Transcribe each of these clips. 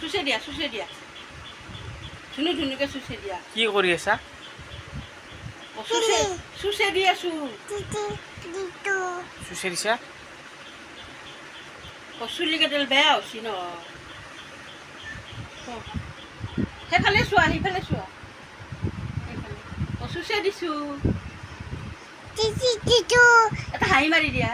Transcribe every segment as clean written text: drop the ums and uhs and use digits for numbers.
চুচে দিয়া ধুনু ধুনুকে চুচে দিয়া কি কৰি আছা চুচে দি আছো চুচে দিছা চুলি কেইডাল বেয়া হৈছে ন সেইফালে চোৱা চুচে দিছো এটা হাঁহি মাৰি দিয়া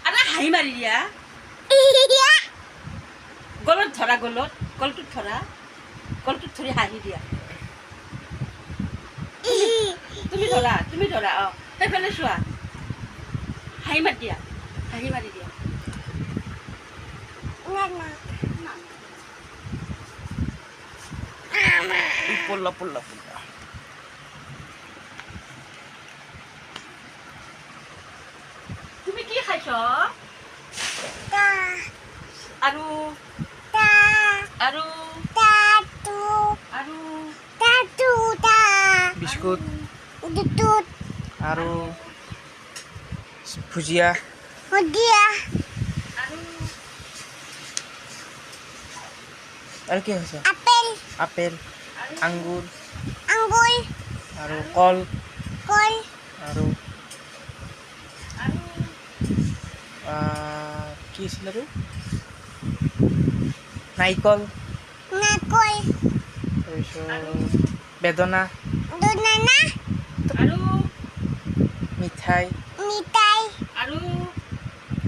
এটা হাঁহি মাৰি দিয়া গলত ধৰা গলটোত ধৰি হাঁহি দিয়া তুমি ধৰা অ সেইফালে চোৱা হাঁহি মাৰি দিয়া পুল্লা তুমি কি খাইছ আৰু বিস্কুট আৰু ভুজিয়া আৰু কি খাইছা আপেল আঙ্গুৰ আৰু কল আৰু কি আছিল আৰু নাৰিকল তাৰপিছত বেদনা আৰু মিঠাই আৰু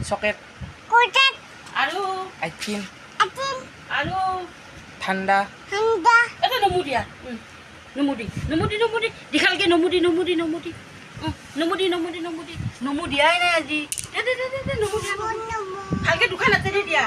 চকলেট আৰু আইচক্ৰীম আৰু ঠাণ্ডা এটা নমু দিয়া নমুদি দীঘালকে নমুদি নমু দিয়াই নাই আজি দে নমু দিয়া ভালকে দোকান আছে দিয়া